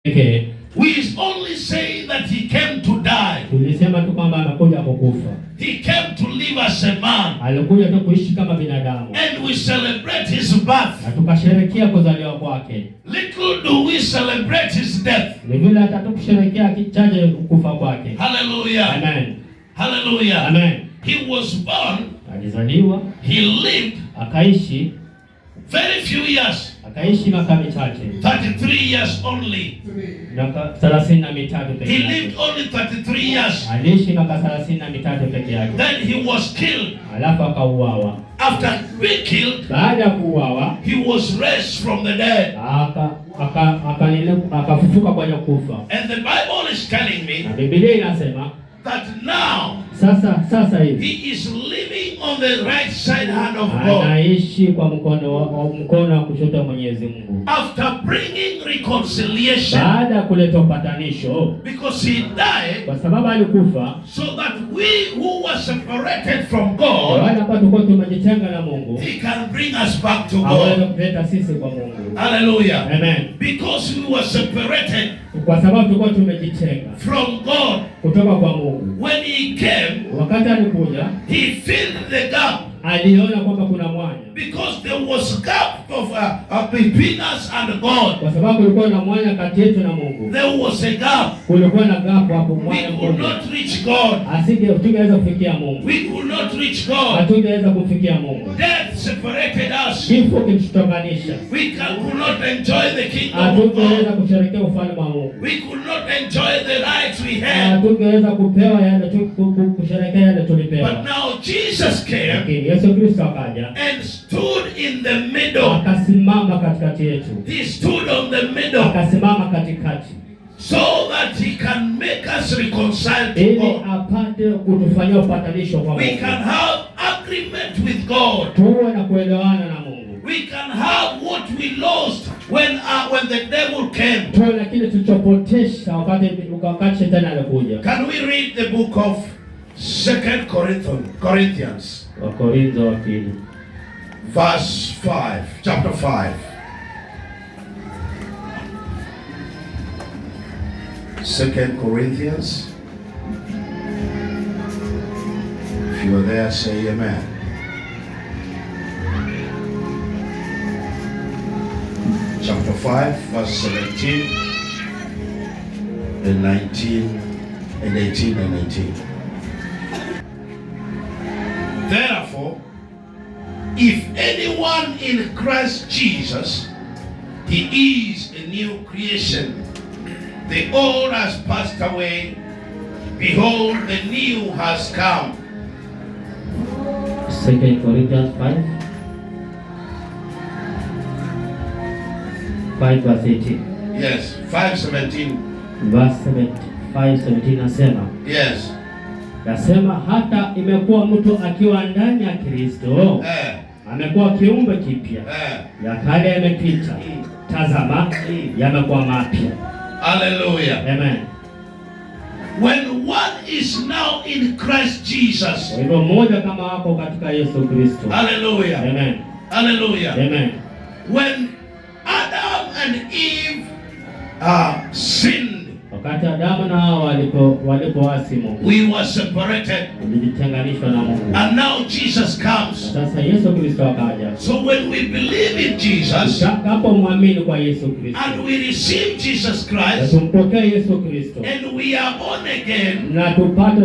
We is only saying that he came to die. Tulisema tu kwamba anakuja kukufa. He came to live as a man. Alikuja tu kuishi kama binadamu. And we celebrate his birth. Na tukasherehekea kuzaliwa kwake. Little do we celebrate his death. Ni vile hata tukusherehekea kichache kufa kwake. Hallelujah. Amen. Hallelujah. Amen. He was born. Alizaliwa. He lived. Akaishi. Very few years. Akaishi miaka michache. 33 years only. Miaka 33 pekee. He lived only 33 years. Aliishi miaka 33 pekee yake. Then he was killed. Alafu akauawa. After being killed, baada ya kuuawa, he was raised from the dead. Akafufuka kwenye kufa. And the Bible is telling me, na Biblia inasema that now sasa hivi he is living on the right side hand of God. Anaishi kwa mkono wa kushoto wa Mwenyezi Mungu. After bringing reconciliation, baada ya kuleta upatanisho, because he died, kwa sababu alikufa, so that we who were separated from God, wale ambao tulikuwa tumejitenga na Mungu, he can bring us back to aweze God. kuleta sisi kwa Mungu. Hallelujah. Amen. Because we were separated, kwa sababu tulikuwa tumejitenga from God, kutoka kwa Mungu. When he came, wakati alikuja, he filled the gap. Aliona kwamba kuna mwanya. Because there was gap of between us and God. Kwa sababu kulikuwa na mwanya kati yetu na Mungu. There was a gap. Kulikuwa na gap hapo mwanya. We could not reach God. Tungeweza kufikia Mungu. We could not reach God. Hatungeweza kufikia Mungu. Death separated us. Kifo kilitutenganisha. We could not enjoy the kingdom of Hatungeweza God. kusherehekea ufalme wa Mungu. We could not enjoy the rights we had. Hatungeweza kupewa yale kusherehekea yale tulipewa. But now Jesus came. Yesu Kristo akaja and stood in the middle. Akasimama katikati yetu. He stood on the middle. Akasimama katikati. So that he can make us reconcile to ili God. apate kutufanyia upatanisho kwa Mungu. We can have agreement with God. Tuwe na kuelewana na Mungu. We can have what we lost when the devil came. Tuwe na kile tulichopotesha wakati shetani alikuja. Can we read the book of 2 Corinthians? Wakorintho wa pili. Verse 5, chapter 5. 2 Corinthians. If you are there, say amen. Chapter 5, verse 17 and 19 and 18 and 19. Therefore, if anyone in Christ Jesus, he is a new creation. The old has passed away. Behold, the new has come. 2 Corinthians 5 verse 18. Yes, 5:17. Verse 5:17 nasema. Yes. Nasema hata imekuwa mtu akiwa ndani ya Kristo, amekuwa kiumbe kipya. Ya kale yamepita. Tazama, yamekuwa mapya. Hallelujah. Amen. When one is now in Christ Jesus. Kwa hivyo mmoja kama wako katika Yesu Kristo. Hallelujah. Amen. Hallelujah. Amen. When Adam and Eve sinned, wakati Adamu na Hawa walipoasi Mungu, we were separated. Tulitenganishwa na Mungu. And now Jesus comes. Sasa Yesu Kristo akaja. So when we believe in Jesus, tunapomwamini kwa Yesu Kristo, and we receive Jesus Christ, tumpokea Yesu Kristo, and we are born again, na tupate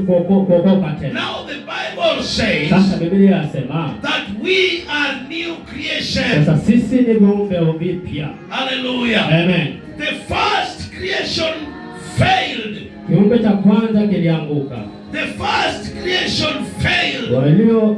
kuokoka tena. Now the Bible says, sasa Biblia inasema that we are new creation. Sasa sisi ni viumbe vipya. Hallelujah. Amen. The first creation failed. Kiumbe cha kwanza kilianguka. The first creation failed.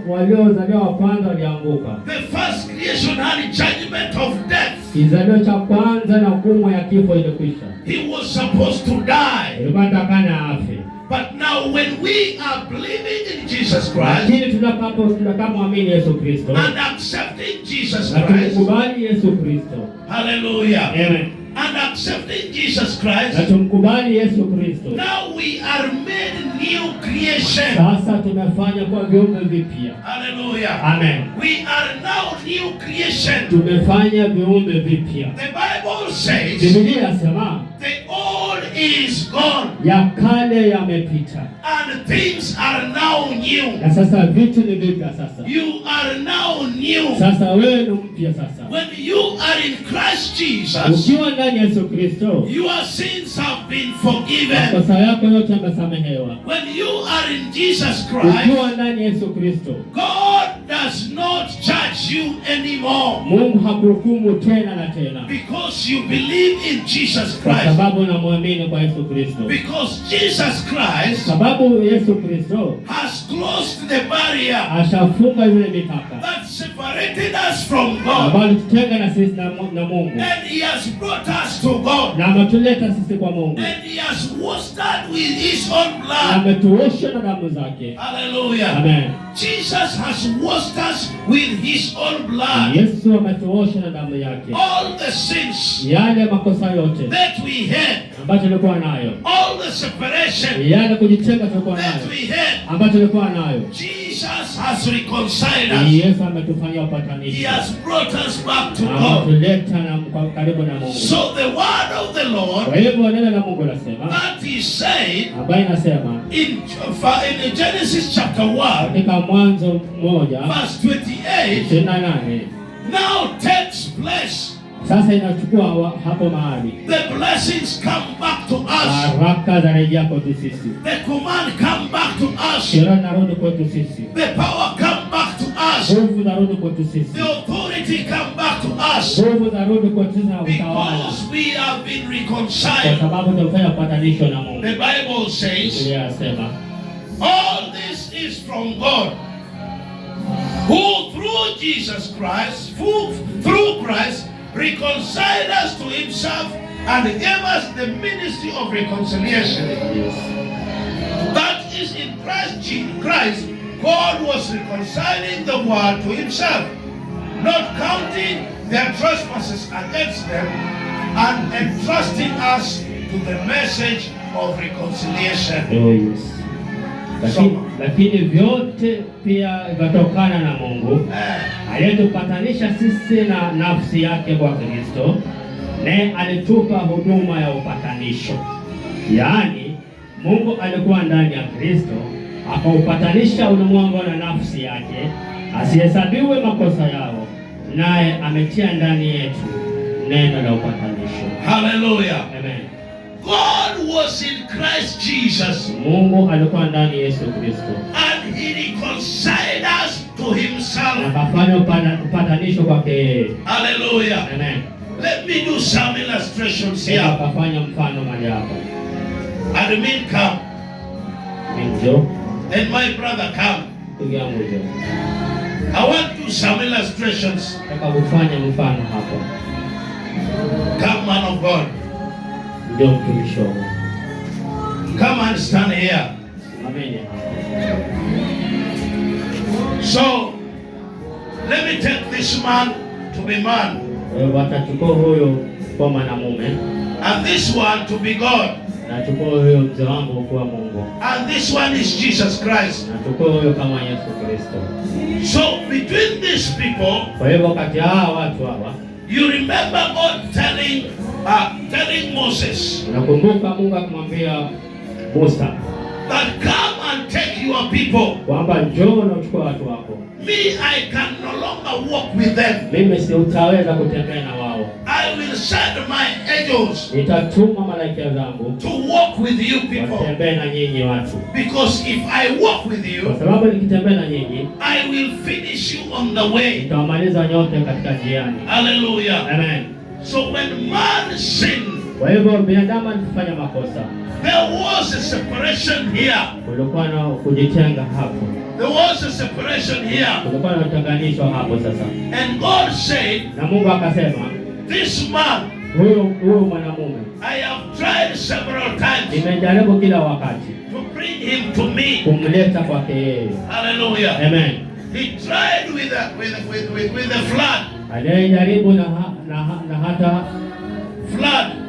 Waliozaliwa wa kwanza walianguka. The first creation had a judgment of death. Kizalio cha kwanza na hukumu ya kifo ilikwisha. He was supposed to die. Ilikuwa takana afe. But now when we are believing in Jesus Christ, lakini tunapomwamini Yesu Kristo and accepting Jesus Christ, tukubali Yesu Kristo. Hallelujah. Amen. and accepting Jesus Christ, na tumkubali Yesu Kristo, now we are made new creation. Sasa tumefanya kwa viumbe vipya. Hallelujah. Amen. We are now new creation. Tumefanya viumbe vipya. The Bible says, Biblia inasema the old is gone, ya kale yamepita, and things are now new. na sasa vitu ni vipya sasa. You are now new. Sasa wewe ni mpya sasa. When you are in Christ Jesus, ukiwa ndani ya Yesu Kristo, your sins have been forgiven. makosa yako yote yamesamehewa. When you are in Jesus Christ, ukiwa ndani ya Yesu Kristo, God does not judge you anymore. Mungu hakuhukumu tena na tena, because you believe in Jesus kwa Christ. sababu unamwamini kwa Yesu Kristo. Because Jesus Christ, sababu Yesu Kristo has closed the barrier ashafunga zile mipaka that separated us from God, ambayo tutenga na sisi na Mungu, and He has brought us to God, na ametuleta sisi kwa Mungu, and He has washed us with His own na blood. ametuosha na damu zake. Hallelujah. Amen. Jesus has washed us with His own blood. Yesu ametuosha na damu yake. All the sins yale makosa yote that we had, ambayo tulikuwa nayo, all the separation yale kujitenga tulikuwa that nayo, we had, ambayo tulikuwa nayo, Jesus has reconciled us. Yesu ametufanyia He upatanisho, has brought us back to God. ametuleta karibu na Mungu. So the word of the Lord, Kwa hivyo neno la Mungu nasema, that He said ambayo inasema in Genesis chapter 1, katika Mwanzo 1 verse 28, 28, now takes place. sasa inachukua hapo mahali The blessings come back to us. baraka zarejea kwetu sisi, The command come back to us. sheria narudi kwetu sisi, The power come back to us. nguvu zarudi kwetu sisi, The authority come back to us. nguvu zarudi kwetu sisi na utawala, Because we have been kwa reconciled. sababu tumefanya upatanisho na Mungu. The Bible says, Biblia inasema all this is from God, who through Jesus Christ, through Christ, reconciled us to Himself and gave us the ministry of reconciliation. That is, in Christ, God was reconciling the world to Himself, not counting their trespasses against them, and entrusting us to the message of reconciliation. oh yes. Lakini vyote pia vinatokana na Mungu aliyetupatanisha sisi na nafsi yake kwa Kristo, naye alitupa huduma ya upatanisho. Yaani Mungu alikuwa ndani ya Kristo akaupatanisha ulimwengu na nafsi yake, asihesabiwe makosa yao, naye ametia ndani yetu neno la upatanisho. Hallelujah. Amen. God was in Christ Jesus. Mungu alikuwa ndani Yesu Kristo, and He reconciled us to Himself. akafanya upatanisho kwake yeye. Hallelujah. Amen. Let me do some illustrations here. Akafanya mfano moja hapo. Admin come. Ndio. And my brother come. Ndugu yangu ndio. I want to do some illustrations. Nataka kufanya mfano hapo. Come, man of God. Ndio mtumishi wangu. Come and stand here. Amen. So, let me take this man to be man. Watachukua huyo kwa mwanamume. And this one to be God. Nachukua huyo mzee wangu kuwa Mungu. And this one is Jesus Christ. Nachukua huyo kama Yesu Kristo. So, between these people, Kwa hivyo kati ya hawa watu hawa, you remember God telling Moses, unakumbuka Mungu akamwambia Musa that come and take your people. kwamba njoo na uchukue watu wako. Me, I can no longer walk with them. Mimi siutaweza kutembea na wao. I will send my angels Nitatuma malaika zangu to walk with you people. watembee na nyinyi watu. Because if I walk with you, Kwa sababu nikitembea na nyinyi, I will finish you on the way. nitawamaliza nyote katika njiani. Hallelujah. Amen. So when man sinned, Kwa hivyo binadamu alifanya makosa. there was a separation here. Kulikuwa na kujitenga hapo. There was a separation here. Kulikuwa na utenganisho hapo sasa. And God said, Na Mungu akasema, this man, huyo mwanamume I have tried several times nimejaribu kila wakati to bring him to me. kumleta kwake yeye. Hallelujah. Amen. He tried with the flood. Aliyejaribu na hata Flood.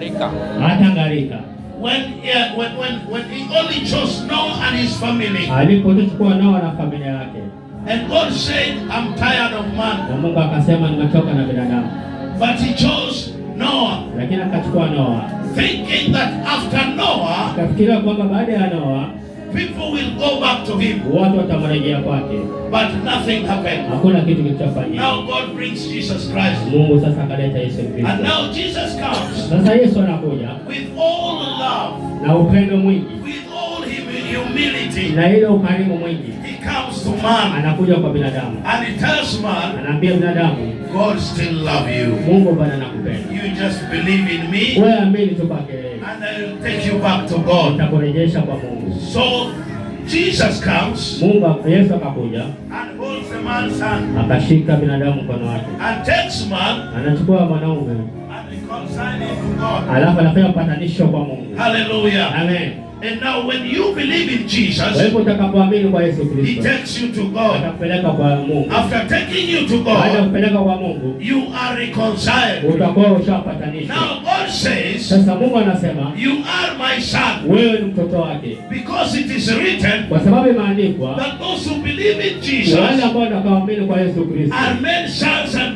Hatangarika. When he only chose Noah and his family. Alipochukua Noah na familia yake. And God said, I'm tired of man. Na Mungu akasema nimechoka na binadamu. But he chose Noah. Lakini akachukua Noah. Thinking that after Noah, kafikiria kwamba baada ya Noah, people will go back to him. Watu watamrejea kwake. But nothing happened. Hakuna kitu kilichofanyika. Now God brings Jesus Christ. Mungu sasa akaleta Yesu Kristo. And now Jesus comes. Sasa Yesu anakuja with all love. Na upendo mwingi. With all humility. Na ile ukarimu mwingi. He comes to man. Anakuja kwa binadamu. And he tells man, anaambia binadamu, God still love you. Mungu bado anakupenda. You just believe in me. Wewe amini tu kwake. And I will take you back to God. Nitakurejesha kwa Mungu. So Jesus comes. Yesu akakuja. And holds the man's hand. Akashika binadamu mkono wake. And takes man. Anachukua mwanaume. And reconciles him to God. Alafu anafanya upatanisho kwa Mungu. Hallelujah. Amen. And now when you believe in Jesus, wewe utakapoamini kwa Yesu Kristo, he takes you to God. Atakupeleka kwa Mungu. After taking you to God, atakupeleka kwa Mungu, you are reconciled. Utakuwa ushapatanishwa. Now God says, sasa Mungu anasema, you are my son. Wewe ni mtoto wake. Because it is written, kwa sababu imeandikwa, that those who believe in Jesus, wale ambao watakaoamini kwa Yesu Kristo, are made sons and daughters.